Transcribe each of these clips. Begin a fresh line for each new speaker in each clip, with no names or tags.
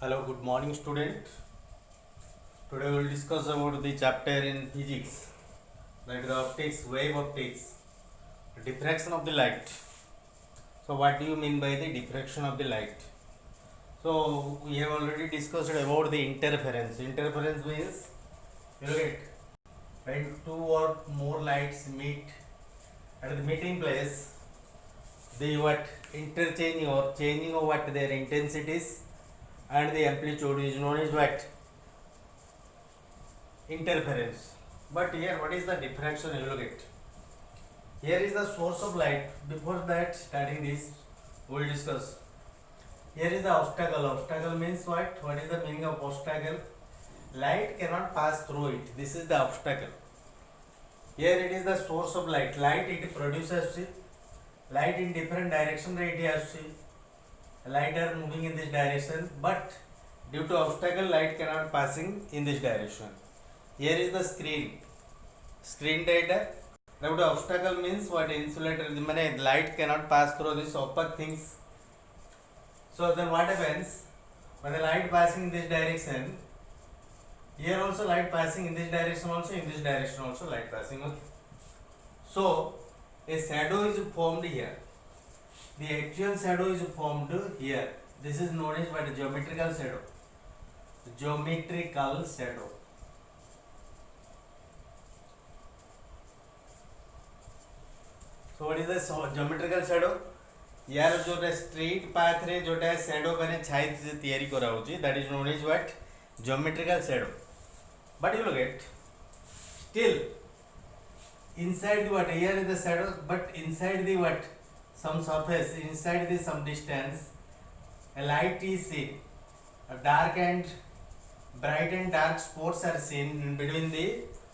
Hello, good morning, student. Today we will discuss about the chapter in physics, like the optics, wave optics, diffraction of the light. So, what do you mean by the diffraction of the light? So, we have already discussed about the interference. Interference means you get when two or more lights meet at the meeting place, the what interchanging or changing of what their intensities and the amplitude is known as what interference. But here, what is the diffraction? You look at here is the source of light. Before that, starting this, we will discuss. Here is the obstacle. Obstacle means what? What is the meaning of obstacle? Light cannot pass through it. This is the obstacle. Here it is the source of light. Light it produces light in different direction. It has light are moving in this direction, but due to obstacle, light cannot passing in this direction. Here is the screen data. Now the obstacle means what? Insulator, light cannot pass through these opaque things. So then what happens when the light passing in this direction? Here also light passing in this direction, also in this direction also light passing. Okay. So a shadow is formed here. The actual shadow is formed here. This is known as what? Geometrical shadow. Geometrical shadow. So what is the geometrical shadow? यार जोटा straight path रे जोटा shadow माने छाई तैयारी करा होची, that is known as what? Geometrical shadow. But you look at still inside the what? Here is the shadow, but inside the what? Some surface, inside the some distance, a light is seen. A dark and bright and dark spots are seen in between the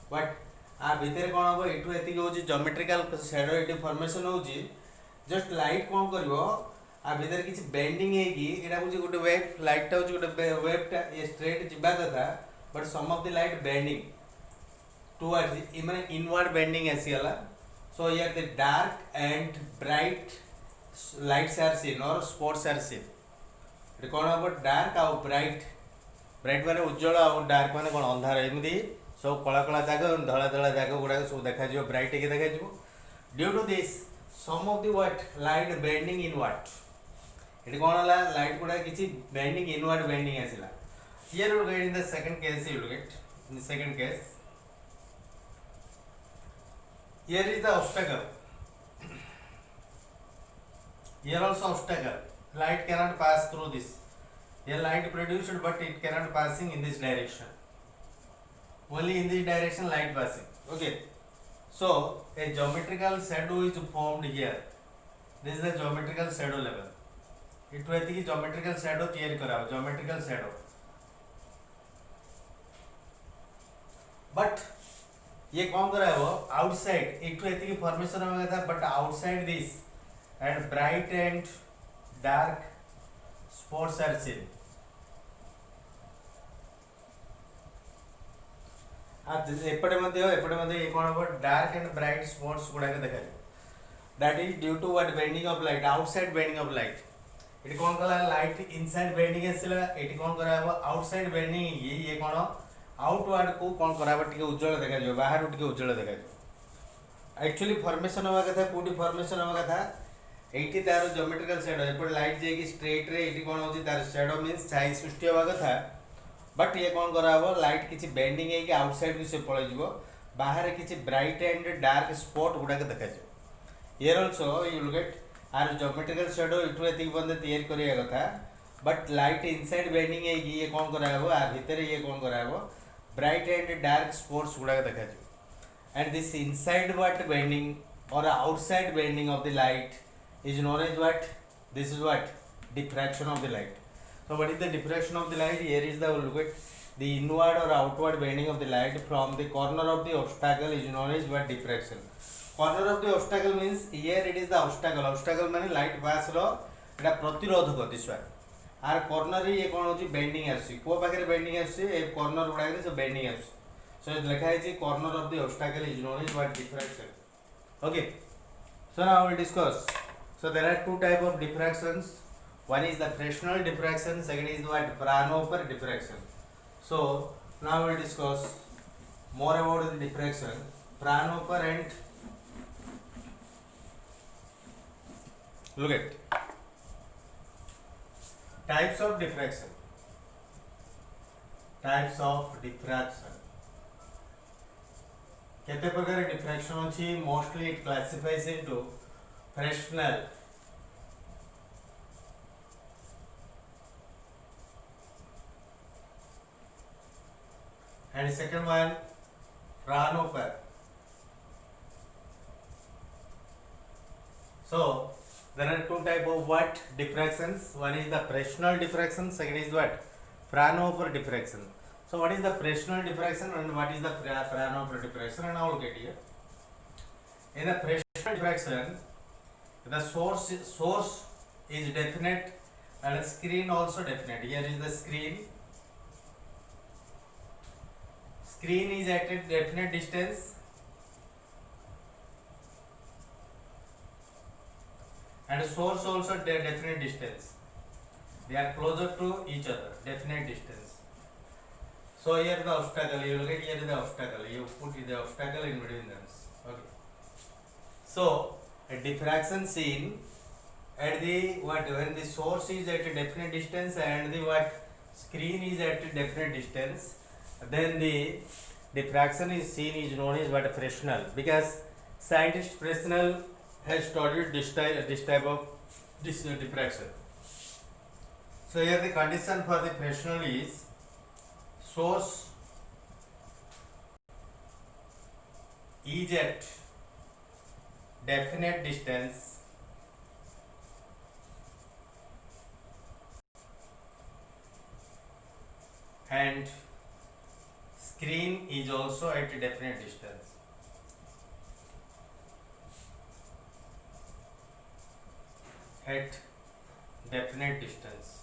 what? आ भितर कौन हम एटू एतिक होची geometrical shadow eighty formation होची. Just light कौन करिवो आ भितर किछि bending हेकी एटा होची गोटे वेव. लाइट टा होची गोटे वेव टा ये स्ट्रेट जिबा कथा, but some of the light bending towards माने इनवर्ड बेंडिंग आसीगला. So here the dark and bright lights are seen or spots are seen. एटा कौन हम डार्क आ ब्राइट. ब्राइट माने उज्जवल आ डार्क माने कौन अंधार. एमदी सब कला कला जाग धला धला जाग गुड़ा सब देखा ब्राइट के देखा. Due to this some of the what? Light bending inward. ये कौन है? लाइट गुड़ा किसी बेंडिंग इनवर्ड बेंडिंग आसला. Here you get in the second case. You get in the second case. Here is the obstacle. Here also obstacle. Light cannot pass through this. Here light produced, but it cannot passing in this direction. Only in this direction light passing. Okay. So a geometrical shadow is formed here. This is the geometrical shadow level. It will be geometrical shadow तैयारी करा. Geometrical shadow. But ये कौन करा है वो? Outside. एक तो ऐसी की formation होगा था, but outside this and bright and dark spots are seen. एपटे ये कौन हम डार्क एंड ब्राइट स्पॉट्स गुड़ा देखा. That is due to what? Bending of light. Outside bending of light. ये कौन कला लाइट इनसाइड बेंडिंग आसला. ये कौन करा आउटसाइड बेंडिंग. ये कौन आउटवर्ड को कौन करा टिके उज्जवल देखा जो बाहर टिके उज्जवल देखा जो. एक्चुअली फॉर्मेशन होगा कथा कोडी फॉर्मेशन होगा कथा एटी तार ज्योमेट्रिकल शैडो. एपटे लाइट जे स्ट्रेट रे एटी कौन होची तार शैडो मींस छाई सृष्टि होगा कथा. बट ये कौन करा लाइट किसी बेंडिंग है कि आउटसाइड को से पळै जिवो. बाहर किसी ब्राइट एंड डार्क स्पॉट गुडा के देखा जो. Here also you look at are geometrical shadow इटु एतिक बंद तैयारी करिया कथा. बट लाइट इनसाइड बेंडिंग है कि ये कौन करा आ भीतर ये कौन करा ब्राइट एंड डार्क स्पॉट्स गुडा के देखा जो. And this inside what bending or outside bending of the light is known as what? This is what? Diffraction of the light. So what is the diffraction of the light? Here is the look at the inward or outward bending of the light from the corner of the obstacle is known as what? Diffraction. Corner of the obstacle means here it is the obstacle. Obstacle माने light pass रो एटा प्रतिरोधक this one. Are corner रे ये कौन होची bending आसी. को पाखरे bending आसी ए corner गुडा के सब bending आसी. So लिखा है जी corner of the obstacle is known as what? Diffraction. Okay. So now we will discuss. So there are two type of diffractions. One is the Fresnel diffraction, second is what Fraunhofer diffraction. So now we will discuss more about the diffraction, Fraunhofer and look at types of diffraction. Types of diffraction. केते प्रकार diffraction अछि? Mostly it classifies into Fresnel, and second one Fraunhofer. So there are two type of what diffractions. One is the Fresnel diffraction, second is what Fraunhofer diffraction. So what is the Fresnel diffraction and what is the Fraunhofer diffraction? And now look at here. In the Fresnel diffraction, the source is definite and the screen also definite. Here is the screen. Screen is at a definite distance and source also definite distance. They are closer to each other, definite distance. So here the obstacle, you look at here the obstacle, you put the obstacle in between them. Okay. So a diffraction seen at the what when the source is at a definite distance and the what screen is at a definite distance, then the diffraction is seen is known as what Fresnel, because scientist Fresnel has studied this type of diffraction. So here the condition for the Fresnel is source is at definite distance and screen is also at a definite distance. At definite distance.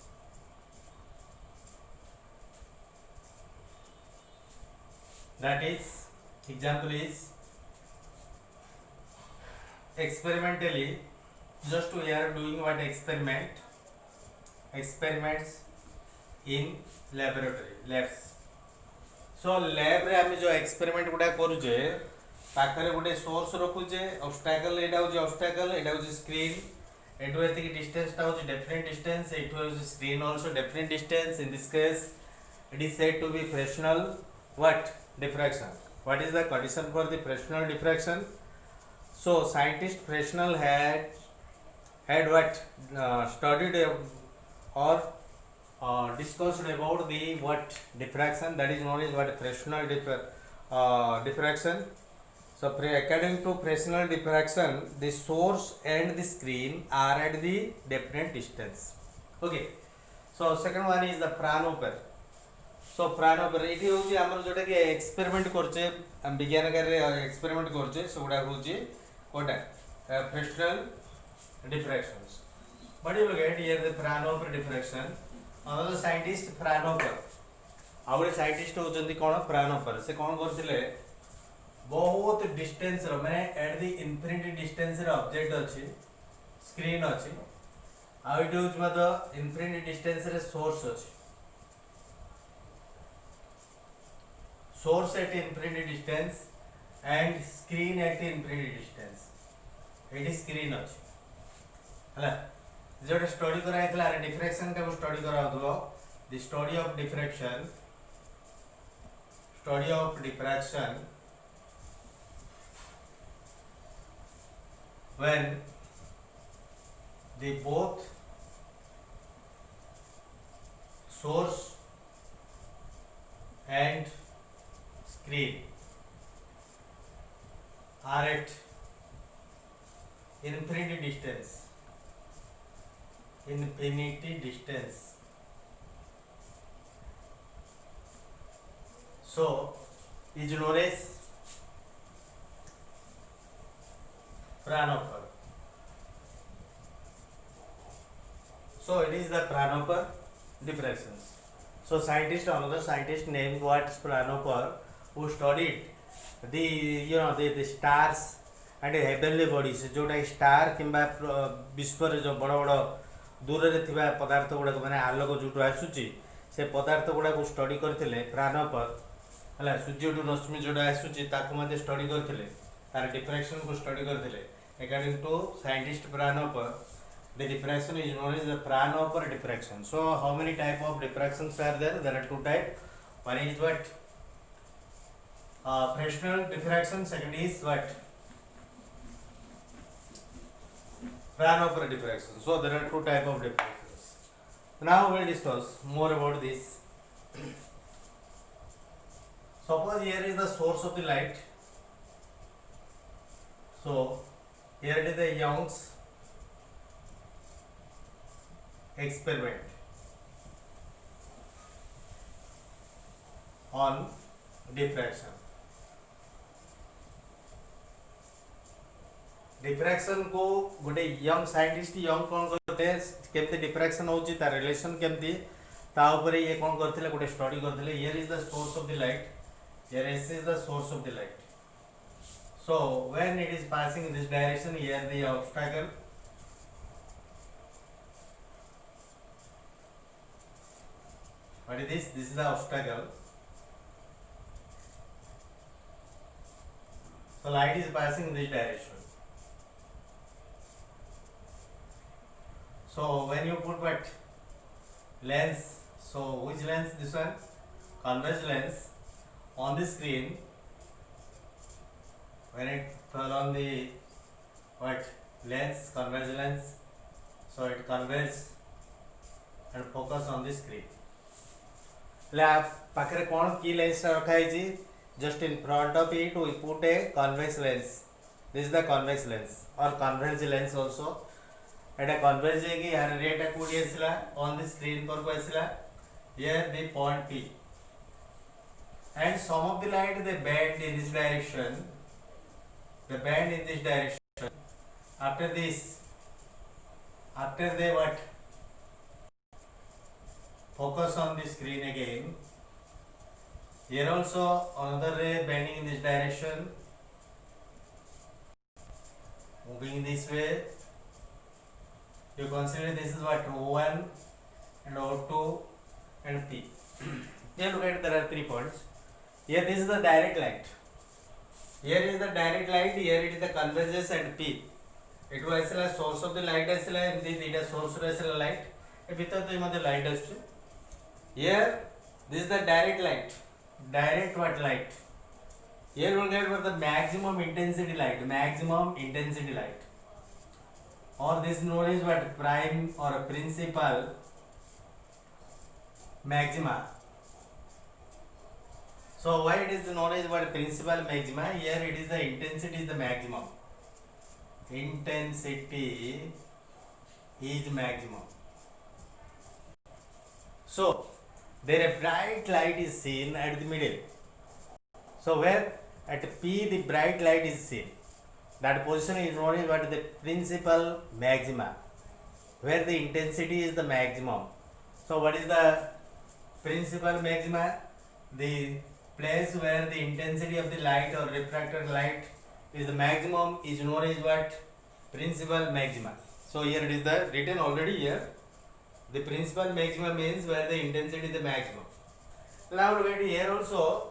That is, example is experimentally, just we are doing what experiments in laboratory labs. So lab रे आम जो experiment गुड़ा करूचे पाखरे गुटे source रखुचे obstacle एटा होची obstacle एटा होची screen एटू एतिकी distance टा होची definite distance एटू होची screen also definite distance. In this case it is said to be Fresnel what diffraction. What is the condition for the Fresnel diffraction? So scientist Fresnel had what studied or discussed about the what diffraction, that is known as what Fresnel diffraction. So according to Fresnel diffraction, the source and the screen are at the definite distance. Okay. So second one is the Fraunhofer. So Fraunhofer एठी होची हमर जोटा कि experiment करचे हम विज्ञान कार्य experiment करचे सोडा होची Kota Fresnel diffractions. But you look at here the Fraunhofer diffraction. Another scientist Fraunhofer. आउरे साइंटिस्ट होचंती कोन Fraunhofer. से कोन करथिले बहुत डिस्टेंस रो माने एट द इन्फिनिटी डिस्टेंस रे ऑब्जेक्ट अछि स्क्रीन अछि आ इट होच मत इन्फिनिटी डिस्टेंस रे सोर्स अछि source at infinity distance and screen at infinity distance. It is screen अछि हला जोटा स्टडी करा हेतला डिफ्रैक्शन का स्टडी करा होतो the study of diffraction when the both source and screen are at infinity distance. So is known as Fraunhofer. So it is the Fraunhofer diffractions. So another scientist named what Fraunhofer, who studied the stars and heavenly bodies, जोटा star किंबा विश्व जो बड़ बड़ दूर रे थिबा पदार्थ गुड़ा माने आलोक जोटू आसुची से पदार्थ गुड़ा को स्टडी करथिले प्राणपर हला सूर्य टू रश्मि जोड़ा आसुची ताको मध्ये स्टडी करथिले तार डिफ्रैक्शन को स्टडी करथिले अकॉर्डिंग टू साइंटिस्ट प्राणपर the diffraction is known as the Fraunhofer diffraction. So how many type of diffractions are there? There are two type. One is what Fresnel diffraction, second is what Fraunhofer diffraction. So there are two type of diffractions. Now we will discuss more about this. Suppose here is the source of the light. So here it is the Young's experiment on diffraction. Diffraction को गोटे young scientist young कौन करते केमती diffraction होची ता relation केमती ता ऊपर ये कौन करथिले गोटे स्टडी करथिले here is the source of the light here this is the source of the light so when it is passing in this direction here the obstacle what is this is the obstacle so light is passing in this direction so when you put what lens so which lens this one convex lens on the screen when it fell on the what lens convex lens so it converges and focus on the screen पाखे कौन की lens रखाई just in front of it we put a convex lens this is the convex lens और converge lens also एटा converge है यार rate कोडी आसिला on the screen पर को आसिला here the point P and some of the light they bend in this direction after this after they what focus on the screen again here also another ray bending in this direction moving this way you consider this is what O1 and O2 and P here look at there are 3 points here this is the direct light here is the direct light here it is the convergence and P it was a source of the light asila endi dita source रे asila light e bitar to mate light aschu here this is the direct light direct what light here we will get for the maximum intensity light or this known as what prime or principal maxima so why it is known as what principal maxima here it is the intensity is the maximum intensity is maximum so there a bright light is seen at the middle so where at P the bright light is seen that position is known as what the principal maxima where the intensity is the maximum so what is the principal maxima the place where the intensity of the light or refracted light is the maximum is known as what principal maxima so here it is the written already here the principal maxima means where the intensity is the maximum. Now look at here also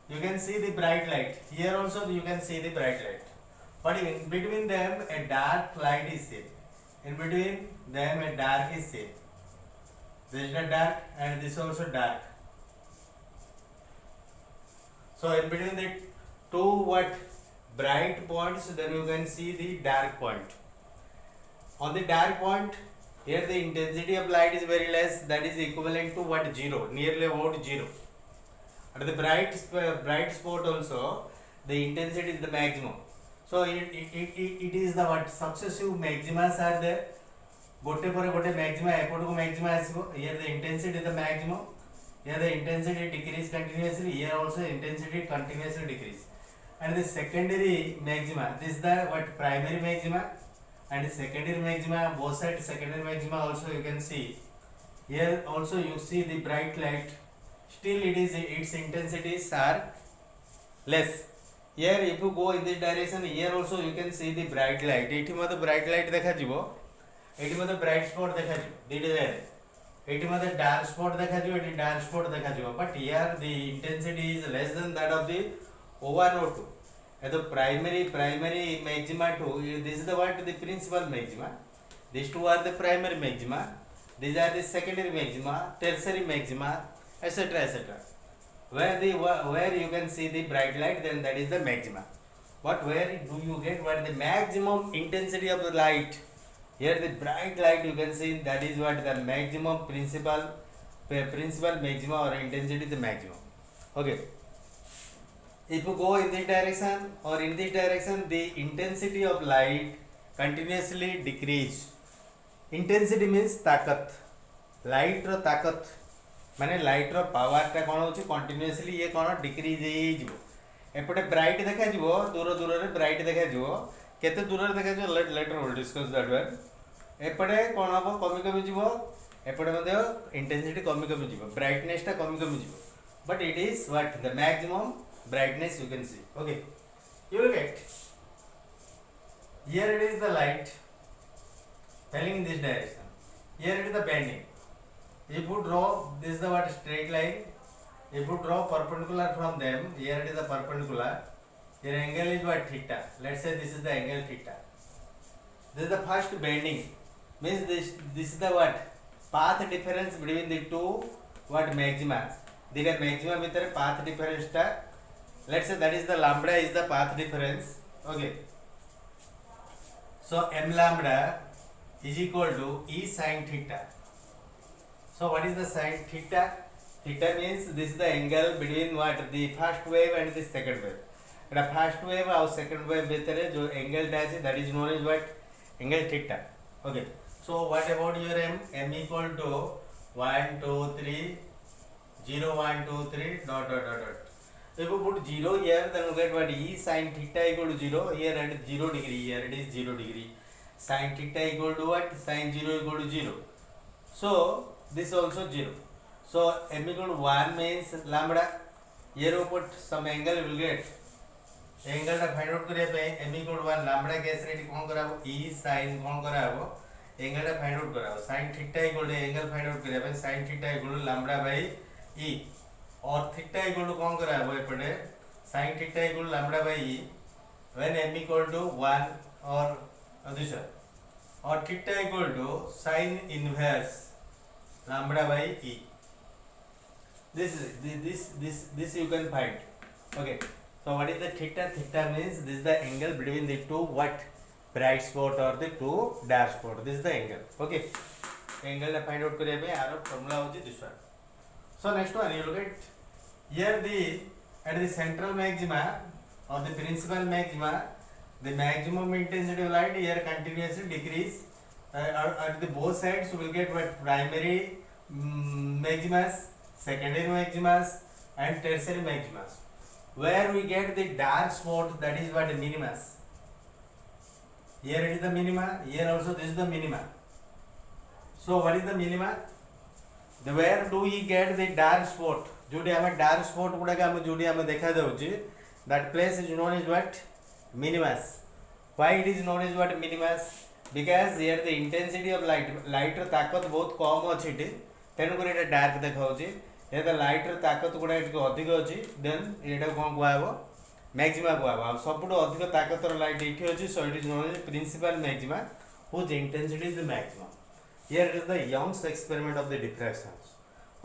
you can see the bright light. Here also you can see the bright light. But in between them a dark light is seen. In between them a dark is seen. This is the dark and this also dark. So in between the two what bright points then you can see the dark point. On the dark point here the intensity of light is very less that is equivalent to what 0 nearly about 0 at the bright spot also the intensity is the maximum so it is the what successive maximas are there gote pore gote maxima epodu ko maxima asibo here the intensity is the maximum here the intensity decrease continuously here also intensity continuously decrease and the secondary maxima this is the what primary maxima and secondary maxima both sides secondary maxima also you can see here also you see the bright light still it is its intensities are less here if you go in this direction here also you can see the bright light एठी मते bright light देखा जिवो eighty मते bright spot देखा जो दीटे जाय eighty मते dark spot देखा जो एटी डार्क स्पॉट देखा जो but here the intensity is less than that of the O1 O2 तो primary maxima to this is the what the principal maxima, these two are the primary maxima, these are the secondary maxima, tertiary maxima, etc etc. Where you can see the bright light, then that is the maxima. But where do you get what the maximum intensity of the light? Here the bright light you can see, that is what the maximum principal maxima or intensity the maximum. Okay. If you go in this direction or in this direction, the intensity of light continuously decrease. Intensity means ताकत, light रो ताकत माने light रो power टा कौन होची continuously ये कौन decrease ही जीवो. एपटे bright देखा जीवो दूर दूर रे bright देखा जीवो केते दूर रे देखा जीवो later we'll discuss that one. एपटे कौन हबो कमी कमी जीवो एपटे मध्य intensity कमी जीवो brightness टा कमी जीवो. But it is what the maximum brightness you can see. Okay, you will get here it is the light falling in this direction, here it is the bending. If you draw this is the what straight line, if you draw perpendicular from them, here it is the perpendicular, here angle is what theta, let's say this is the angle theta. This is the first bending, means this is the what path difference between the two what maxima, the maxima with the path difference टा let's say that is the lambda is the path difference. Okay, so m lambda is equal to E sin theta. So what is the sin theta? Theta means this is the angle between what the first wave and the second wave. The first wave और second wave भितर जो angle टा है that is known as what angle theta. Okay, so what about your m? M equal to 1 2 3 0 1 2 3 dot dot dot dot. If you put 0 here, then you get what E sin theta equal to 0. Here it is 0 degree. Here it is 0 degree. Sin theta equal to what? Sin 0 equal to 0. So this also 0. So m equal to 1 means lambda. Here you put some angle, you will get angle टा find out करिया पे m equal to 1 lambda case ready कौन करा वो E sin कौन करा वो angle टा find out करा वो sin theta equal to angle find out करिया पे sin theta equal to lambda by E. और थीटा इक्वल टू कौन करा है वो एपटे sin theta equal to lambda by E when m equal to 1 और दूसरा और theta equal to sin inverse lambda by E. This you can find. Okay, so what is the theta? Theta means this is the angle between the two what bright spot or the two dark spot. This is the angle. Okay, angle टा find out करिया पे आरो formula होची this one. So next one you look at here at the central maxima or the principal maxima, the maximum intensity of light here continuously decrease. At the both sides you will get what primary maximas, secondary maximas and tertiary maximas. Where we get the dark spot, that is what the minimas. Here it is the minima, here also this is the minima. So what is the minima? Where do we get the dark spot? जोटी हमें dark spot गुड़ा का हमें जोटी हमें देखा जाऊँगी that place is known as what minimus. Why it is known as what minimus? Because here the intensity of light रो ताकत बहुत कम अच्छी टे तेरे को रेट डार्क देखा होगी ये तो लाइट रो ताकत गुड़ा इट को अधिक होगी then ये टा कौन कुआ है वो मैक्सिमा कुआ है अब सब बुढ़ो अधिक ताकत रो लाइट इट होगी so it is known as principal maxima whose intensity is the maximum. Here it is the Young's experiment of the diffractions.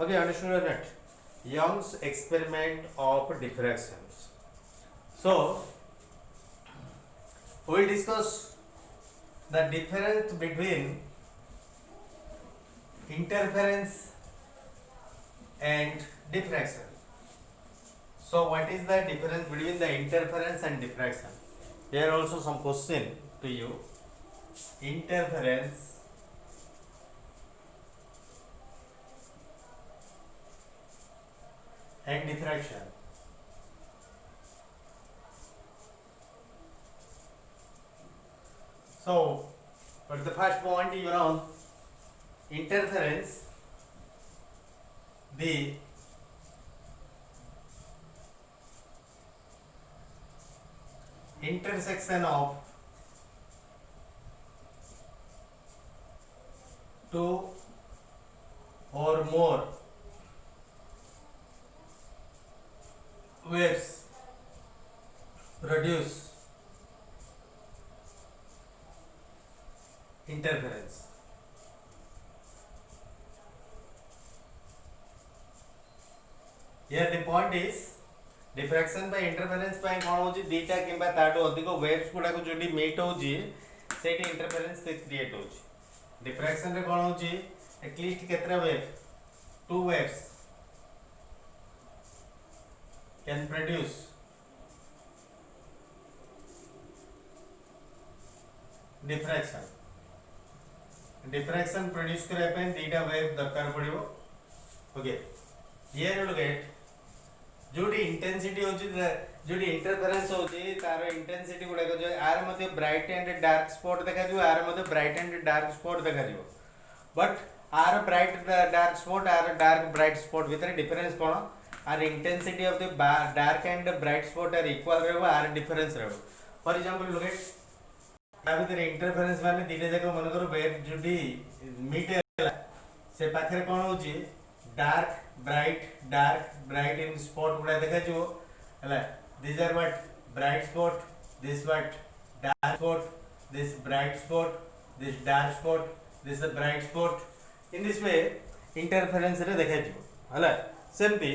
Okay, understood or not? Young's experiment of diffractions. So we will discuss the difference between interference and diffraction. So what is the difference between the interference and diffraction? Here also some question to you. Interference and diffraction. So, but the first point, you know, interference, the intersection of two or more waves produce interference. Here the point is diffraction by interference by कौन होची दीटा किंबा ताटो अधिक waves गुडा को जोडी meet होची सेठी interference से create होची. Diffraction रे कौन होची at least केतरा wave, two waves can produce diffraction. Diffraction produce करे पे दीटा wave दरकार पड़िबो. Okay. Here you look at जोडी इंटेंसिटी होची जोडी इंटरफेरेंस होची तार इंटेंसिटी गुडा को जो आर मध्ये ब्राइट एंड डार्क स्पॉट देखा जो आर मध्ये ब्राइट एंड डार्क स्पॉट देखा जो बट आर ब्राइट डार्क स्पॉट आर डार्क ब्राइट स्पॉट भीतर डिफरेंस कोन आर intensity of the dark and bright spot are equal रहबो आर डिफरेंस रहबो फॉर एग्जांपल लुक एट आ भीतर इंटरफेरेंस माने दिने जाको मन करो वेव जोडी मीट से पाखरे कोन होची डार्क bright in spot गुडा देखा जो हला these are what bright spot this what dark spot this bright spot this dark spot this is a bright spot in this way interference रे देखा जो हला सेमती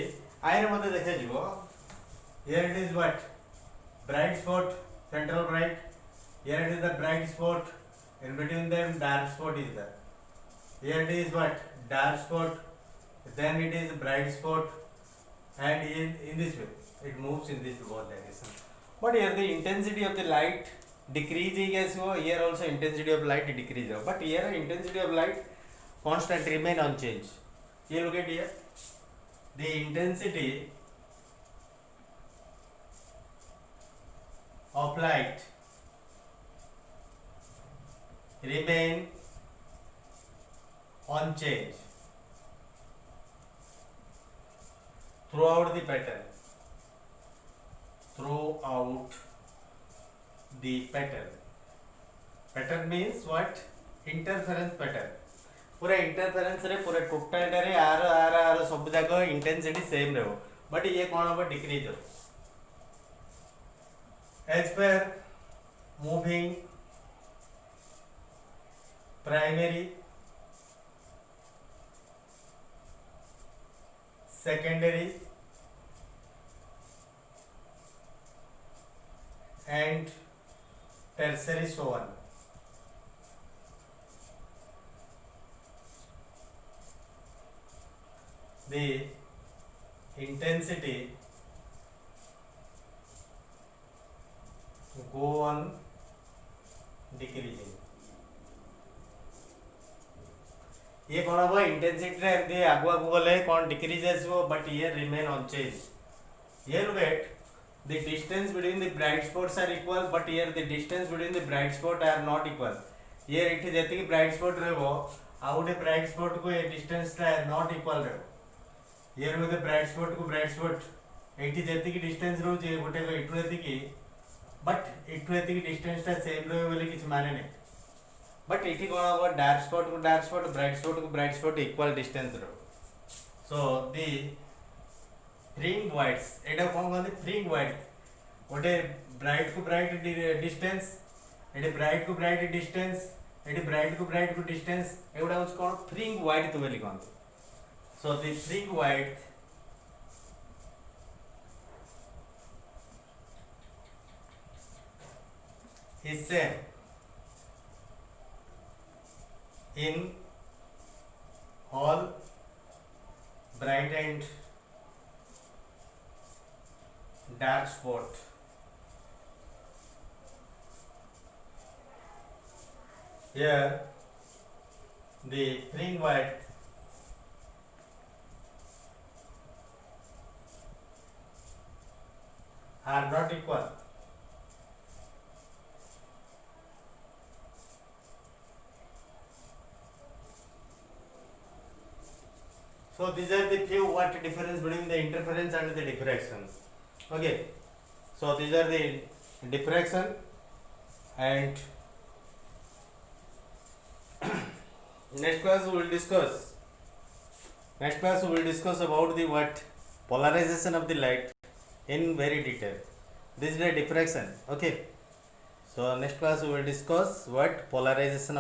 आयर मते देखा जो here it is what bright spot central bright here it is the bright spot in between them dark spot is there here it is what dark spot then it is a bright spot and in this way it moves in this both direction but here the intensity of the light decrease so here also intensity of light decrease but here intensity of light constant remain unchanged here look at here the intensity of light remain unchanged throughout the pattern pattern means what interference pattern पूरा interference रे पूरा total रे are सब जाक intensity same रहबो but ये कोन हो decrease हो एज पर moving primary secondary and tertiary so on the intensity go on decreasing ये कौन हम इंटेंसिटी रे आगु आगु गले कौन डिक्रीज आसो बट ये रिमेन अनचेंज ये look at the distance between the bright spots are equal but here the distance between the bright spot are not equal ये एठी जति कि ब्राइट स्पॉट रहबो आ गोटे ब्राइट स्पॉट को ये डिस्टेंस ता नॉट इक्वल रहबो here with the bright spot को ब्राइट स्पॉट एठी जति कि डिस्टेंस रहउ जे गोटे को एठु जति कि बट एठु जति कि डिस्टेंस ता सेम रहबो बोली किछ माने नै बट इठी कोन हो dark spot bright spot equal distance रो सो दी फ्रिंग वाइड्स एटा कोन कहते फ्रिंग वाइड गोटे ब्राइट को ब्राइट डिस्टेंस एटी ब्राइट को ब्राइट डिस्टेंस एटी ब्राइट को डिस्टेंस एगुडा होछ कोन फ्रिंग वाइड तो बोली कहते so the fringe width is same in all bright and dark spot. Here the fringe white are not equal. So these are the few what difference between the interference and the diffraction. Okay, so these are the diffraction and Next class we will discuss. Next class we will discuss about the what polarization of the light in very detail. This is the diffraction. Okay. So next class we will discuss what polarization of